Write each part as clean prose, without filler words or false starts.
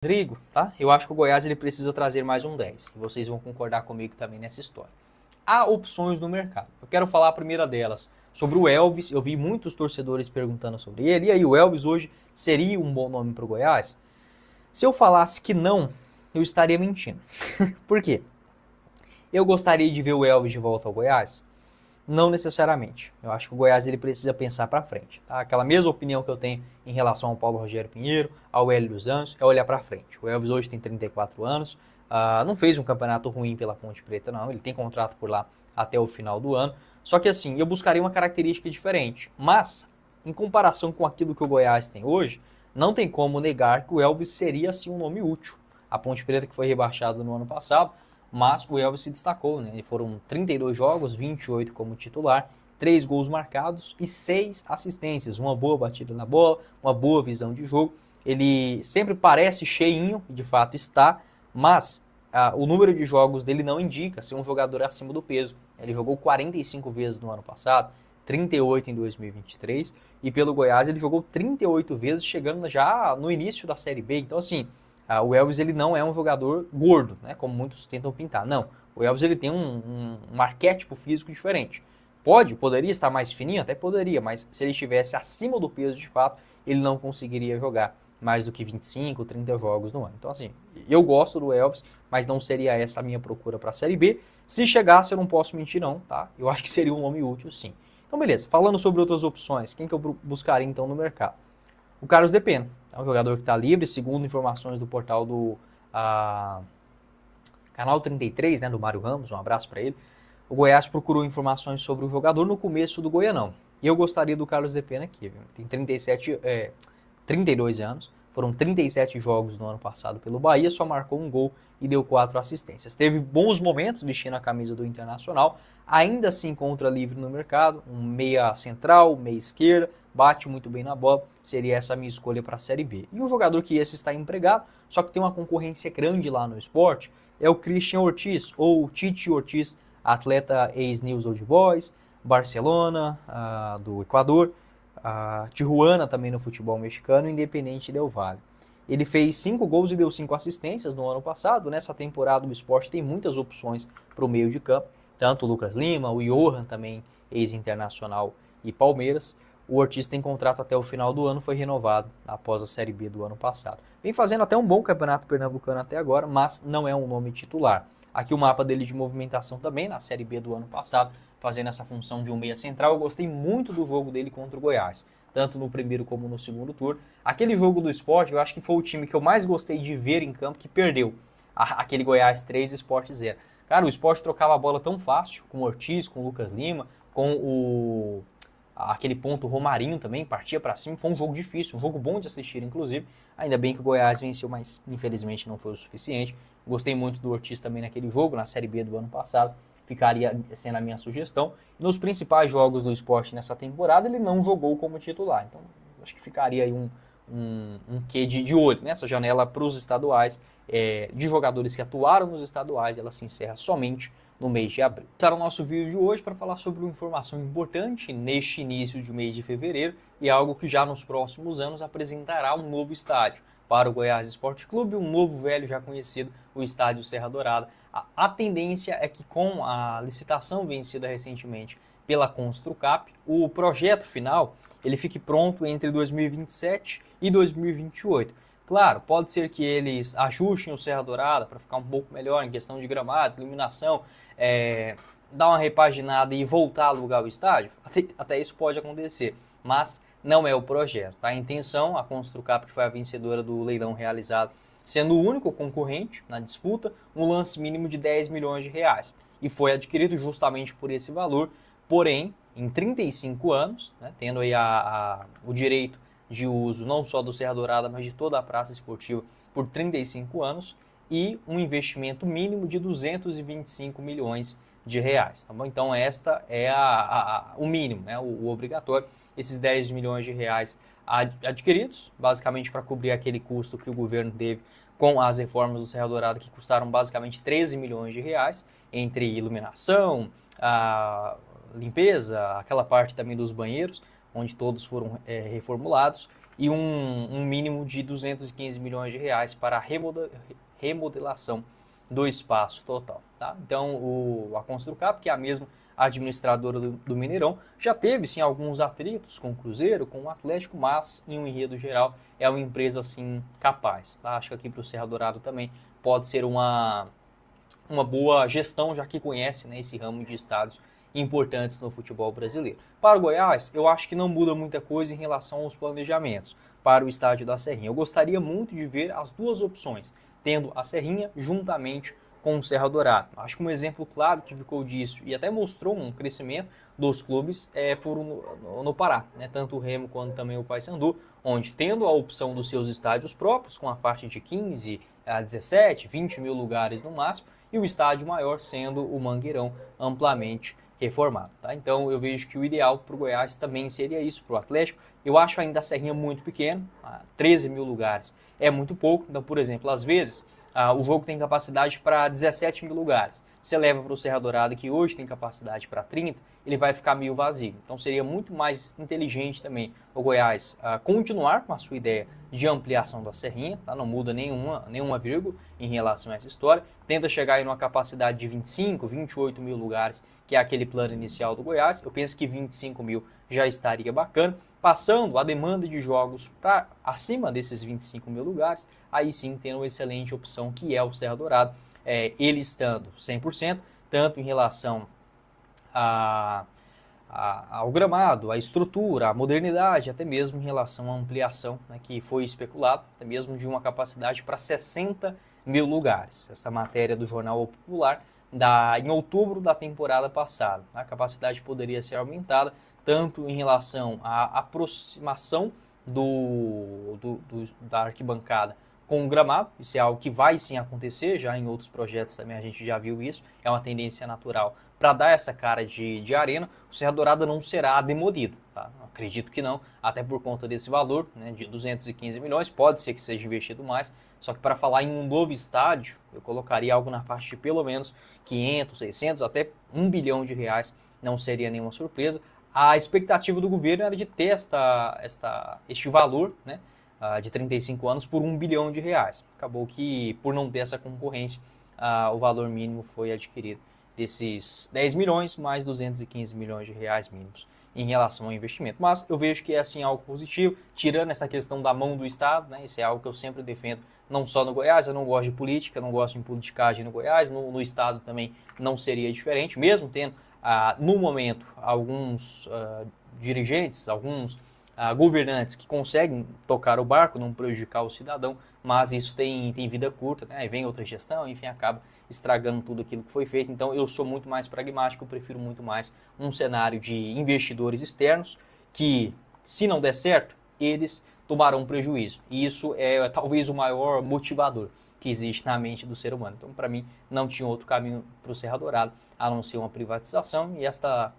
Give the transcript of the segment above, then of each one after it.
Rodrigo, tá? Eu acho que o Goiás ele precisa trazer mais um 10. E vocês vão concordar comigo também nessa história. Há opções no mercado. Eu quero falar a primeira delas sobre o Elvis. Eu vi muitos torcedores perguntando sobre ele. E aí, o Elvis hoje seria um bom nome para o Goiás? Se eu falasse que não, eu estaria mentindo. Por quê? Eu gostaria de ver o Elvis de volta ao Goiás? Não necessariamente. Eu acho que o Goiás ele precisa pensar para frente. Tá? Aquela mesma opinião que eu tenho em relação ao Paulo Rogério Pinheiro, ao Hélio dos Anjos, é olhar para frente. O Elvis hoje tem 34 anos, não fez um campeonato ruim pela Ponte Preta, não. Ele tem contrato por lá até o final do ano. Só que assim, eu buscaria uma característica diferente. Mas, em comparação com aquilo que o Goiás tem hoje, não tem como negar que o Elvis seria assim um nome útil. A Ponte Preta que foi rebaixada no ano passado, mas o Elvis se destacou, né? Foram 32 jogos, 28 como titular, 3 gols marcados e 6 assistências. Uma boa batida na bola, uma boa visão de jogo. Ele sempre parece cheinho, de fato está, mas o número de jogos dele não indica ser um jogador acima do peso. Ele jogou 45 vezes no ano passado, 38 em 2023, e pelo Goiás ele jogou 38 vezes, chegando já no início da Série B. Então, assim, o Elvis ele não é um jogador gordo, né, como muitos tentam pintar. Não, o Elvis ele tem um arquétipo físico diferente. Poderia estar mais fininho? Até poderia, mas se ele estivesse acima do peso de fato, ele não conseguiria jogar mais do que 25, 30 jogos no ano. Então, assim, eu gosto do Elvis, mas não seria essa a minha procura para a Série B. Se chegasse, eu não posso mentir não, tá? Eu acho que seria um nome útil, sim. Então, beleza. Falando sobre outras opções, quem que eu buscaria então no mercado? O Carlos Depena, é um jogador que está livre, segundo informações do portal do Canal 33, né, do Mário Ramos, um abraço para ele. O Goiás procurou informações sobre o jogador no começo do Goianão. E eu gostaria do Carlos Depena aqui, viu? Tem 32 anos, foram 37 jogos no ano passado pelo Bahia, só marcou um gol e deu 4 assistências. Teve bons momentos vestindo a camisa do Internacional, ainda se encontra livre no mercado, um meia central, meia esquerda, bate muito bem na bola, seria essa a minha escolha para a Série B. E um jogador que esse está empregado, só que tem uma concorrência grande lá no esporte, é o Christian Ortiz, ou Tite Ortiz, atleta ex-News Old Boys, Barcelona, do Equador, Tijuana também no futebol mexicano, Independente Del Valle. Ele fez 5 gols e deu 5 assistências no ano passado. Nessa temporada o esporte tem muitas opções para o meio de campo, tanto o Lucas Lima, o Johan também, ex-internacional e Palmeiras. O Ortiz tem contrato até o final do ano, foi renovado após a Série B do ano passado. Vem fazendo até um bom campeonato pernambucano até agora, mas não é um nome titular. Aqui o mapa dele de movimentação também, na Série B do ano passado, fazendo essa função de um meia central. Eu gostei muito do jogo dele contra o Goiás, tanto no primeiro como no segundo turno. Aquele jogo do Sport, eu acho que foi o time que eu mais gostei de ver em campo, que perdeu. Aquele Goiás 3, Sport 0. Cara, o Sport trocava a bola tão fácil, com o Ortiz, com o Lucas Lima, com aquele ponto Romarinho também, partia para cima. Foi um jogo difícil, um jogo bom de assistir, inclusive. Ainda bem que o Goiás venceu, mas infelizmente não foi o suficiente. Gostei muito do Ortiz também naquele jogo, na Série B do ano passado. Ficaria sendo a minha sugestão. Nos principais jogos do esporte nessa temporada, ele não jogou como titular. Então, acho que ficaria aí um quê de olho nessa janela para os estaduais, de jogadores que atuaram nos estaduais. Ela se encerra somente no mês de abril. Esse era o nosso vídeo de hoje para falar sobre uma informação importante neste início de mês de fevereiro e algo que já nos próximos anos apresentará um novo estádio para o Goiás Esporte Clube, um novo velho já conhecido, o Estádio Serra Dourada. A tendência é que com a licitação vencida recentemente pela Construcap, o projeto final ele fique pronto entre 2027 e 2028. Claro, pode ser que eles ajustem o Serra Dourada para ficar um pouco melhor em questão de gramado, iluminação, dar uma repaginada e voltar a alugar o estádio. Até isso pode acontecer, mas não é o projeto. A intenção, a Construcap, que foi a vencedora do leilão realizado, sendo o único concorrente na disputa, um lance mínimo de 10 milhões de reais. E foi adquirido justamente por esse valor, porém, em 35 anos, né, tendo aí o direito de uso não só do Serra Dourada, mas de toda a praça esportiva por 35 anos e um investimento mínimo de 225 milhões de reais. Tá bom? Então, esta é o mínimo, né, o obrigatório. Esses 10 milhões de reais adquiridos, basicamente para cobrir aquele custo que o governo teve com as reformas do Serra Dourada, que custaram basicamente 13 milhões de reais, entre iluminação, limpeza, aquela parte também dos banheiros, onde todos foram reformulados, e um mínimo de 215 milhões de reais para a remodelação do espaço total. Tá? Então, a Construcap, que é a mesma administradora do Mineirão, já teve sim alguns atritos com o Cruzeiro, com o Atlético, mas em um enredo geral é uma empresa assim capaz. Tá? Acho que aqui para o Serra Dourada também pode ser uma boa gestão, já que conhece, né, esse ramo de estádios importantes no futebol brasileiro. Para o Goiás, eu acho que não muda muita coisa em relação aos planejamentos para o estádio da Serrinha. Eu gostaria muito de ver as duas opções, tendo a Serrinha juntamente com o Serra Dourada. Acho que um exemplo claro que ficou disso e até mostrou um crescimento dos clubes foram no Pará, né? Tanto o Remo quanto também o Paysandu, onde tendo a opção dos seus estádios próprios, com a faixa de 15 a 17, 20 mil lugares no máximo, e o estádio maior sendo o Mangueirão amplamente reformado. Tá? Então eu vejo que o ideal para o Goiás também seria isso, para o Atlético. Eu acho ainda a Serrinha muito pequeno, 13 mil lugares é muito pouco. Então, por exemplo, às vezes o jogo tem capacidade para 17 mil lugares. Você leva para o Serra Dourada, que hoje tem capacidade para 30, ele vai ficar meio vazio. Então seria muito mais inteligente também o Goiás continuar com a sua ideia de ampliação da Serrinha, tá? Não muda nenhuma vírgula em relação a essa história. Tenta chegar aí numa capacidade de 25, 28 mil lugares, que é aquele plano inicial do Goiás. Eu penso que 25 mil já estaria bacana. Passando a demanda de jogos para acima desses 25 mil lugares, aí sim tendo uma excelente opção que é o Serra Dourada, ele estando 100%, tanto em relação ao gramado, à estrutura, à modernidade, até mesmo em relação à ampliação, né, que foi especulado, até mesmo de uma capacidade para 60 mil lugares. Essa matéria do Jornal Popular em outubro da temporada passada. A capacidade poderia ser aumentada, tanto em relação à aproximação da arquibancada com o gramado. Isso é algo que vai sim acontecer, já em outros projetos também a gente já viu isso, é uma tendência natural para dar essa cara de arena. O Serra Dourada não será demolido, tá? Acredito que não, até por conta desse valor, né, de 215 milhões, pode ser que seja investido mais, só que para falar em um novo estádio, eu colocaria algo na faixa de pelo menos 500, 600, até 1 bilhão de reais, não seria nenhuma surpresa. A expectativa do governo era de ter este valor, né, de 35 anos por 1 bilhão de reais. Acabou que, por não ter essa concorrência, o valor mínimo foi adquirido desses 10 milhões mais 215 milhões de reais mínimos em relação ao investimento. Mas eu vejo que é assim algo positivo, tirando essa questão da mão do Estado, né? Isso é algo que eu sempre defendo, não só no Goiás. Eu não gosto de política, não gosto de politicagem no Goiás, no Estado também não seria diferente, mesmo tendo no momento alguns dirigentes, alguns governantes que conseguem tocar o barco, não prejudicar o cidadão, mas isso tem vida curta, né? Aí vem outra gestão, enfim, acaba estragando tudo aquilo que foi feito. Então eu sou muito mais pragmático, eu prefiro muito mais um cenário de investidores externos que, se não der certo, eles tomarão prejuízo. E isso é talvez o maior motivador que existe na mente do ser humano. Então, para mim, não tinha outro caminho para o Serra Dourada a não ser uma privatização, e esta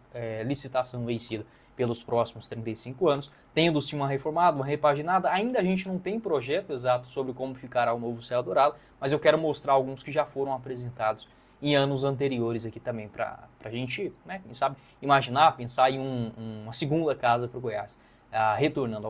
licitação vencida pelos próximos 35 anos, tendo-se uma reformada, uma repaginada. Ainda a gente não tem projeto exato sobre como ficará o novo Serra Dourada, mas eu quero mostrar alguns que já foram apresentados em anos anteriores aqui também, para a gente, né, quem sabe, imaginar, pensar em uma segunda casa para o Goiás, retornando ao